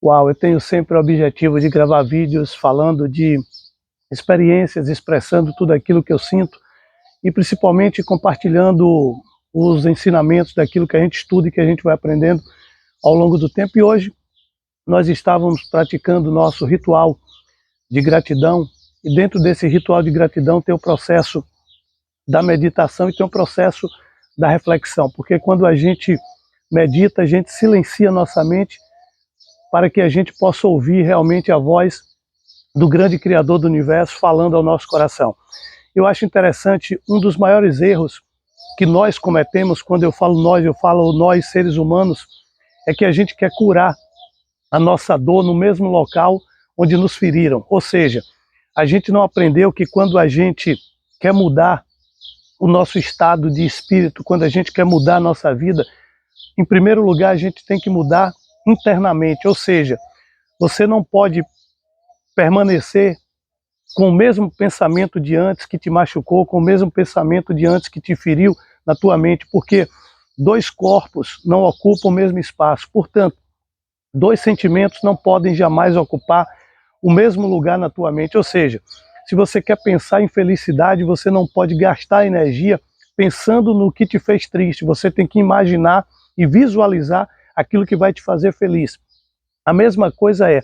qual eu tenho sempre o objetivo de gravar vídeos falando de experiências, expressando tudo aquilo que eu sinto e principalmente compartilhando os ensinamentos daquilo que a gente estuda e que a gente vai aprendendo ao longo do tempo. E hoje nós estávamos praticando o nosso ritual de gratidão, e dentro desse ritual de gratidão tem o processo da meditação e tem o processo da reflexão, porque quando a gente medita, a gente silencia nossa mente para que a gente possa ouvir realmente a voz do grande Criador do Universo falando ao nosso coração. Eu acho interessante, um dos maiores erros que nós cometemos, quando eu falo nós seres humanos, é que a gente quer curar a nossa dor no mesmo local onde nos feriram. Ou seja, a gente não aprendeu que quando a gente quer mudar o nosso estado de espírito, quando a gente quer mudar a nossa vida, em primeiro lugar a gente tem que mudar internamente. Ou seja, você não pode permanecer com o mesmo pensamento de antes que te machucou, com o mesmo pensamento de antes que te feriu na tua mente, porque dois corpos não ocupam o mesmo espaço. Portanto, dois sentimentos não podem jamais ocupar o mesmo lugar na tua mente. Ou seja, se você quer pensar em felicidade, você não pode gastar energia pensando no que te fez triste. Você tem que imaginar e visualizar aquilo que vai te fazer feliz. A mesma coisa é,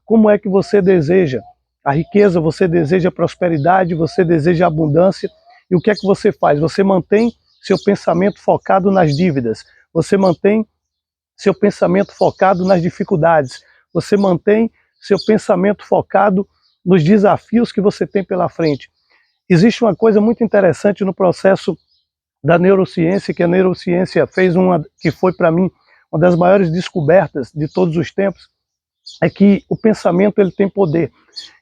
como é que você deseja a riqueza, você deseja a prosperidade, você deseja a abundância, e o que é que você faz? Você mantém seu pensamento focado nas dívidas, você mantém seu pensamento focado nas dificuldades, você mantém seu pensamento focado nos desafios que você tem pela frente. Existe uma coisa muito interessante no processo da neurociência, que a neurociência fez que foi para mim uma das maiores descobertas de todos os tempos, é que o pensamento ele tem poder.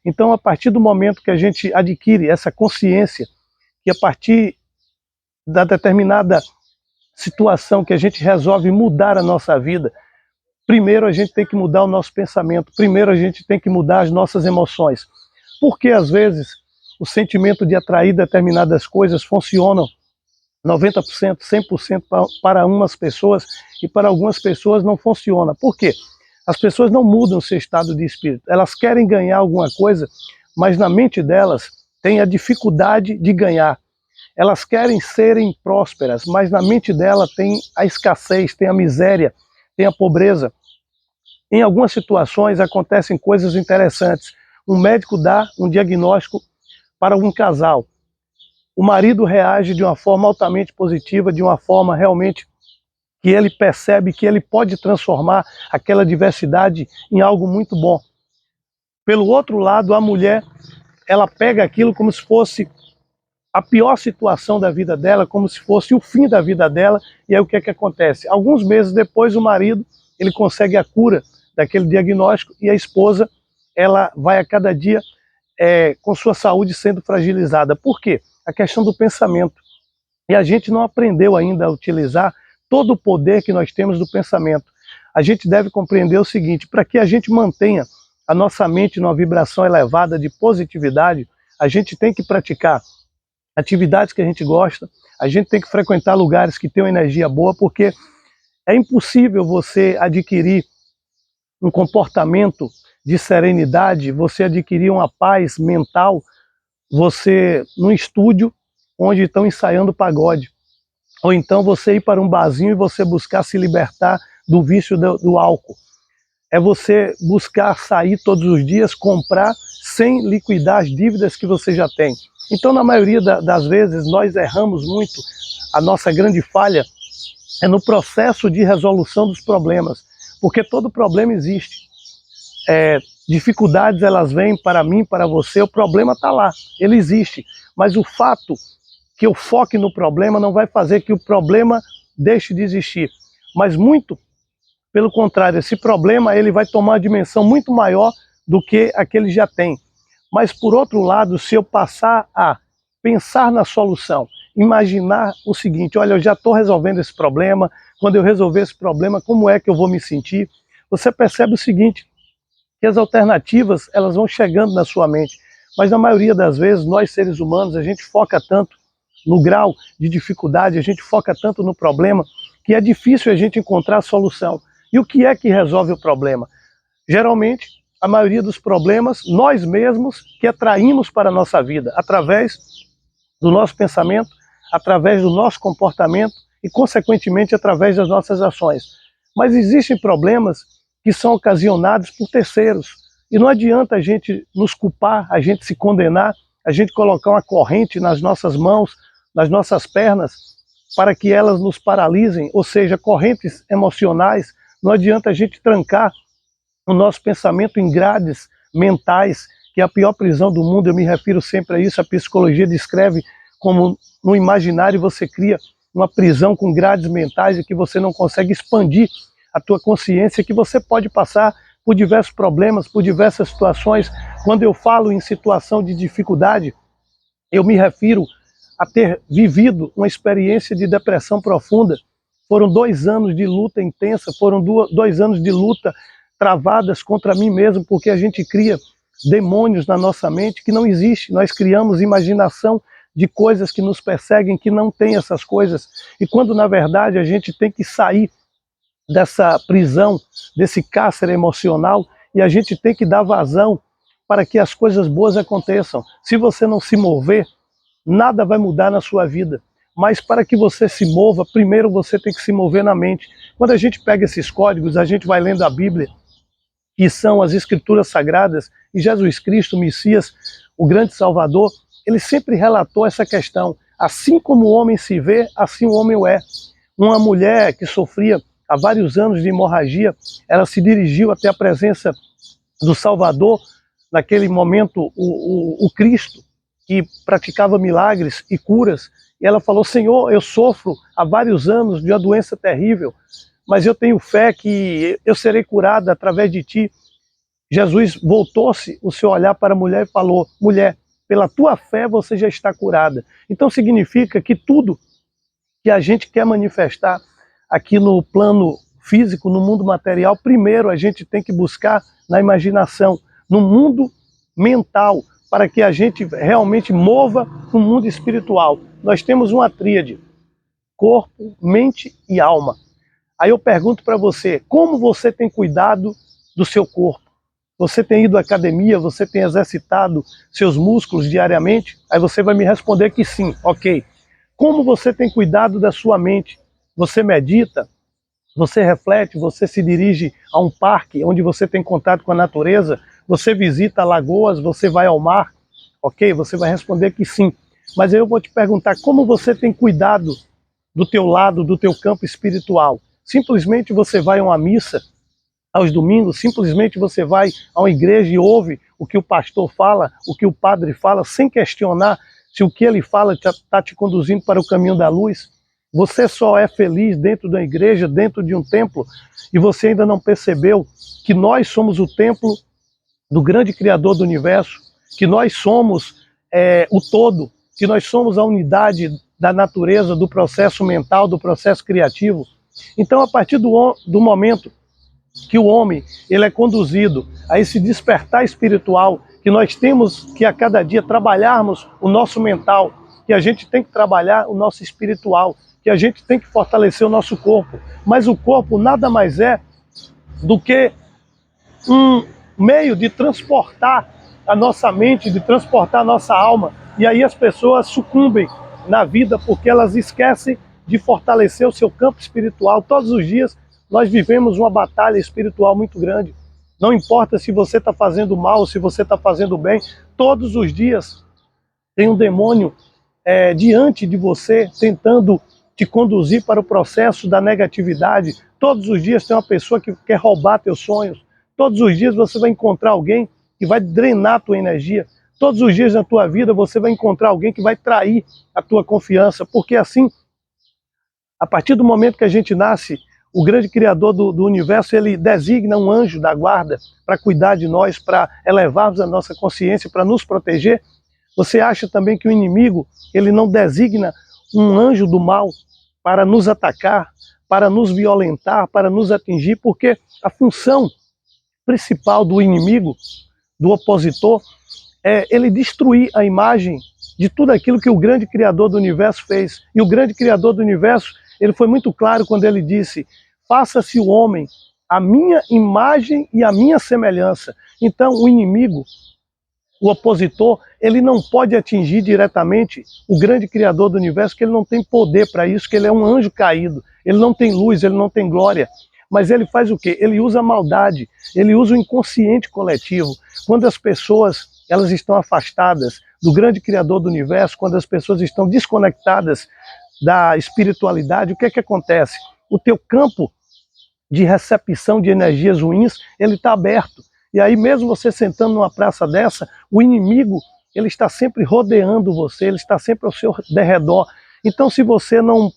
Então, a partir do momento que a gente adquire essa consciência, que a partir da determinada situação que a gente resolve mudar a nossa vida, primeiro a gente tem que mudar o nosso pensamento, primeiro a gente tem que mudar as nossas emoções. Porque às vezes o sentimento de atrair determinadas coisas funcionam 90%, 100% para umas pessoas e para algumas pessoas não funciona. Por quê? As pessoas não mudam seu estado de espírito. Elas querem ganhar alguma coisa, mas na mente delas tem a dificuldade de ganhar. Elas querem serem prósperas, mas na mente dela tem a escassez, tem a miséria, tem a pobreza. Em algumas situações acontecem coisas interessantes. Um médico dá um diagnóstico para um casal. O marido reage de uma forma altamente positiva, de uma forma realmente que ele percebe que ele pode transformar aquela adversidade em algo muito bom. Pelo outro lado, a mulher, ela pega aquilo como se fosse a pior situação da vida dela, como se fosse o fim da vida dela, e aí o que é que acontece? Alguns meses depois, o marido, ele consegue a cura daquele diagnóstico, e a esposa, ela vai a cada dia com sua saúde sendo fragilizada. Por quê? A questão do pensamento. E a gente não aprendeu ainda a utilizar todo o poder que nós temos do pensamento. A gente deve compreender o seguinte: para que a gente mantenha a nossa mente numa vibração elevada de positividade, a gente tem que praticar atividades que a gente gosta, a gente tem que frequentar lugares que têm uma energia boa, porque é impossível você adquirir um comportamento de serenidade, você adquirir uma paz mental, você num estúdio onde estão ensaiando pagode, ou então você ir para um barzinho e você buscar se libertar do vício do álcool. É você buscar sair todos os dias, comprar sem liquidar as dívidas que você já tem. Então, na maioria das vezes, nós erramos muito. A nossa grande falha é no processo de resolução dos problemas, porque todo problema existe. Dificuldades, elas vêm para mim, para você, o problema está lá, ele existe. Mas o fato que eu foque no problema não vai fazer que o problema deixe de existir. Mas muito pelo contrário, esse problema ele vai tomar uma dimensão muito maior do que a que ele já tem. Mas por outro lado, se eu passar a pensar na solução, imaginar o seguinte: olha, eu já estou resolvendo esse problema, quando eu resolver esse problema, como é que eu vou me sentir? Você percebe o seguinte, que as alternativas elas vão chegando na sua mente, mas na maioria das vezes nós seres humanos, a gente foca tanto no grau de dificuldade, a gente foca tanto no problema, que é difícil a gente encontrar a solução. E o que é que resolve o problema? Geralmente, a maioria dos problemas, nós mesmos que atraímos para a nossa vida, através do nosso pensamento, através do nosso comportamento e, consequentemente, através das nossas ações. Mas existem problemas que são ocasionados por terceiros. E não adianta a gente nos culpar, a gente se condenar, a gente colocar uma corrente nas nossas mãos, nas nossas pernas, para que elas nos paralisem, ou seja, correntes emocionais. Não adianta a gente trancar o nosso pensamento em grades mentais, que é a pior prisão do mundo. Eu me refiro sempre a isso. A psicologia descreve como no imaginário você cria uma prisão com grades mentais e que você não consegue expandir a tua consciência, que você pode passar por diversos problemas, por diversas situações. Quando eu falo em situação de dificuldade, eu me refiro a ter vivido uma experiência de depressão profunda. Foram 2 anos de luta intensa, foram 2 anos de luta travadas contra mim mesmo, porque a gente cria demônios na nossa mente que não existe. Nós criamos imaginação de coisas que nos perseguem, que não tem essas coisas. E quando, na verdade, a gente tem que sair dessa prisão, desse cárcere emocional, e a gente tem que dar vazão para que as coisas boas aconteçam. Se você não se mover, nada vai mudar na sua vida. Mas para que você se mova, primeiro você tem que se mover na mente. Quando a gente pega esses códigos, a gente vai lendo a Bíblia, que são as Escrituras Sagradas, e Jesus Cristo, o Messias, o grande Salvador, ele sempre relatou essa questão. Assim como o homem se vê, assim o homem o é. Uma mulher que sofria há vários anos de hemorragia, ela se dirigiu até a presença do Salvador, naquele momento o Cristo, que praticava milagres e curas, e ela falou: Senhor, eu sofro há vários anos de uma doença terrível, mas eu tenho fé que eu serei curada através de ti. Jesus voltou-se o seu olhar para a mulher e falou: mulher, pela tua fé você já está curada. Então significa que tudo que a gente quer manifestar aqui no plano físico, no mundo material, primeiro a gente tem que buscar na imaginação, no mundo mental, para que a gente realmente mova o mundo espiritual. Nós temos uma tríade: corpo, mente e alma. Aí eu pergunto para você, como você tem cuidado do seu corpo? Você tem ido à academia, você tem exercitado seus músculos diariamente? Aí você vai me responder que sim, ok. Como você tem cuidado da sua mente? Você medita? Você reflete? Você se dirige a um parque onde você tem contato com a natureza? Você visita lagoas? Você vai ao mar? Ok, você vai responder que sim. Mas eu vou te perguntar, como você tem cuidado do teu lado, do teu campo espiritual? Simplesmente você vai a uma missa aos domingos, simplesmente você vai a uma igreja e ouve o que o pastor fala, o que o padre fala, sem questionar se o que ele fala está te conduzindo para o caminho da luz? Você só é feliz dentro da igreja, dentro de um templo, e você ainda não percebeu que nós somos o templo do grande Criador do universo, que nós somos o todo, que nós somos a unidade da natureza, do processo mental, do processo criativo. Então, a partir do momento que o homem ele é conduzido a esse despertar espiritual, que nós temos que a cada dia trabalharmos o nosso mental, que a gente tem que trabalhar o nosso espiritual, que a gente tem que fortalecer o nosso corpo. Mas o corpo nada mais é do que um meio de transportar a nossa mente, de transportar a nossa alma. E aí as pessoas sucumbem na vida porque elas esquecem de fortalecer o seu campo espiritual. Todos os dias nós vivemos uma batalha espiritual muito grande. Não importa se você está fazendo mal ou se você está fazendo bem, todos os dias tem um demônio diante de você, tentando te conduzir para o processo da negatividade. Todos os dias tem uma pessoa que quer roubar teus sonhos. Todos os dias você vai encontrar alguém que vai drenar a tua energia. Todos os dias na tua vida você vai encontrar alguém que vai trair a tua confiança. Porque assim, a partir do momento que a gente nasce, o grande Criador do universo, ele designa um anjo da guarda para cuidar de nós, para elevarmos a nossa consciência, para nos proteger. Você acha também que o inimigo, ele não designa um anjo do mal para nos atacar, para nos violentar, para nos atingir? Porque a função principal do inimigo, do opositor, é ele destruir a imagem de tudo aquilo que o grande Criador do universo fez. E o grande Criador do universo, ele foi muito claro quando ele disse: faça-se o homem a minha imagem e a minha semelhança. Então o inimigo, o opositor, ele não pode atingir diretamente o grande Criador do universo, que ele não tem poder para isso, que ele é um anjo caído, ele não tem luz, ele não tem glória. Mas ele faz o quê? Ele usa a maldade, ele usa o inconsciente coletivo. Quando as pessoas elas estão afastadas do grande Criador do universo, quando as pessoas estão desconectadas da espiritualidade, o que é que acontece? O teu campo de recepção de energias ruins, ele está aberto. E aí mesmo você sentando numa praça dessa, o inimigo, ele está sempre rodeando você, ele está sempre ao seu derredor. Então se você não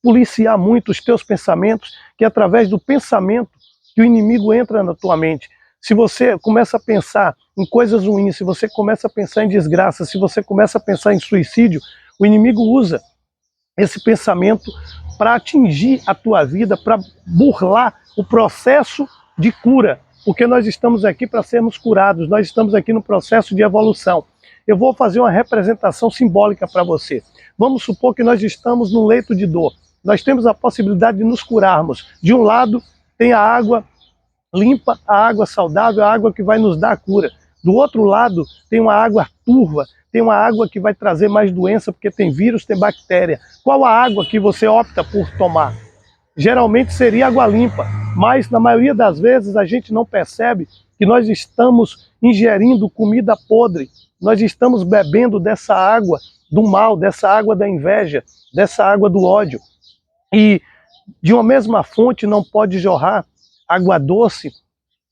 policiar muito os teus pensamentos, que é através do pensamento que o inimigo entra na tua mente. Se você começa a pensar em coisas ruins, se você começa a pensar em desgraça, se você começa a pensar em suicídio, o inimigo usa esse pensamento para atingir a tua vida, para burlar o processo de cura, porque nós estamos aqui para sermos curados, nós estamos aqui no processo de evolução. Eu vou fazer uma representação simbólica para você. Vamos supor que nós estamos num leito de dor. Nós temos a possibilidade de nos curarmos. De um lado tem a água limpa, a água saudável, a água que vai nos dar a cura. Do outro lado tem uma água turva, tem uma água que vai trazer mais doença, porque tem vírus, tem bactéria. Qual a água que você opta por tomar? Geralmente seria água limpa, mas na maioria das vezes a gente não percebe que nós estamos ingerindo comida podre, nós estamos bebendo dessa água do mal, dessa água da inveja, dessa água do ódio. E de uma mesma fonte não pode jorrar água doce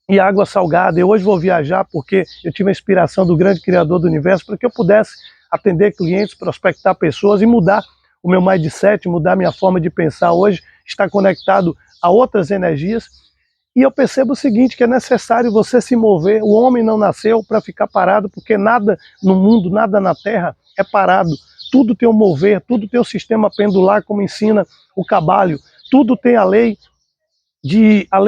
e água salgada. Eu hoje vou viajar porque eu tive a inspiração do grande Criador do universo para que eu pudesse atender clientes, prospectar pessoas e mudar o meu mindset, mudar minha forma de pensar hoje, estar conectado a outras energias. E eu percebo o seguinte, que é necessário você se mover. O homem não nasceu para ficar parado, porque nada no mundo, nada na Terra é parado. Tudo tem um mover, tudo tem um sistema pendular, como ensina o Cabalho. Tudo tem a lei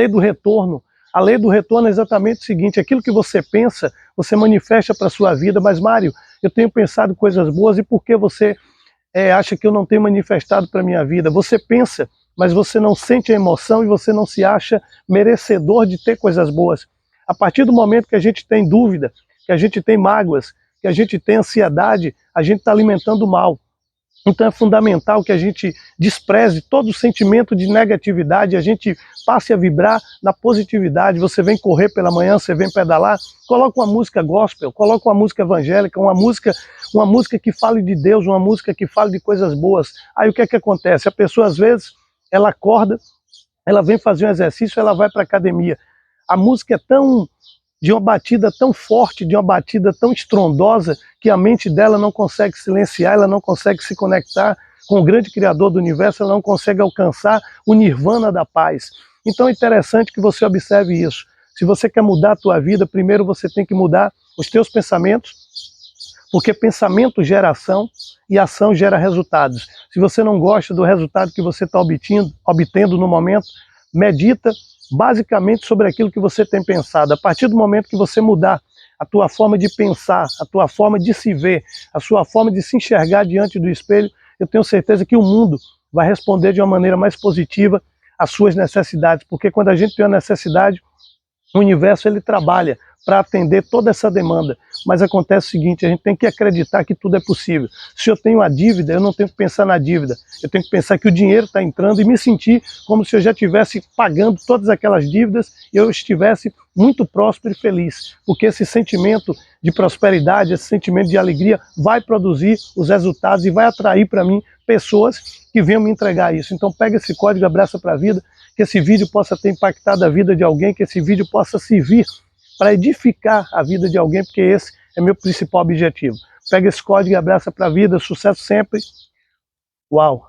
do retorno. A lei do retorno é exatamente o seguinte: aquilo que você pensa, você manifesta para a sua vida. Mas, Mário, eu tenho pensado coisas boas, e por que você acha que eu não tenho manifestado para a minha vida? Você pensa, mas você não sente a emoção e você não se acha merecedor de ter coisas boas. A partir do momento que a gente tem dúvida, que a gente tem mágoas, que a gente tem ansiedade, a gente está alimentando o mal. Então é fundamental que a gente despreze todo o sentimento de negatividade, a gente passe a vibrar na positividade. Você vem correr pela manhã, você vem pedalar, coloca uma música gospel, coloca uma música evangélica, uma música que fale de Deus, uma música que fale de coisas boas. Aí o que é que acontece? A pessoa às vezes, ela acorda, ela vem fazer um exercício, ela vai para a academia. A música é de uma batida tão forte, de uma batida tão estrondosa, que a mente dela não consegue silenciar, ela não consegue se conectar com o grande Criador do universo, ela não consegue alcançar o nirvana da paz. Então é interessante que você observe isso. Se você quer mudar a tua vida, primeiro você tem que mudar os teus pensamentos, porque pensamento gera ação e ação gera resultados. Se você não gosta do resultado que você está obtendo no momento, medita basicamente sobre aquilo que você tem pensado. A partir do momento que você mudar a tua forma de pensar, a tua forma de se ver, a sua forma de se enxergar diante do espelho, eu tenho certeza que o mundo vai responder de uma maneira mais positiva às suas necessidades, porque quando a gente tem uma necessidade, o universo ele trabalha para atender toda essa demanda. Mas acontece o seguinte: a gente tem que acreditar que tudo é possível. Se eu tenho uma dívida, eu não tenho que pensar na dívida, eu tenho que pensar que o dinheiro está entrando e me sentir como se eu já estivesse pagando todas aquelas dívidas e eu estivesse muito próspero e feliz, porque esse sentimento de prosperidade, esse sentimento de alegria vai produzir os resultados e vai atrair para mim pessoas que venham me entregar isso. Então pega esse código, abraça para a vida, que esse vídeo possa ter impactado a vida de alguém, que esse vídeo possa servir para edificar a vida de alguém, porque esse é meu principal objetivo. Pega esse código e abraça para a vida, sucesso sempre. Uau!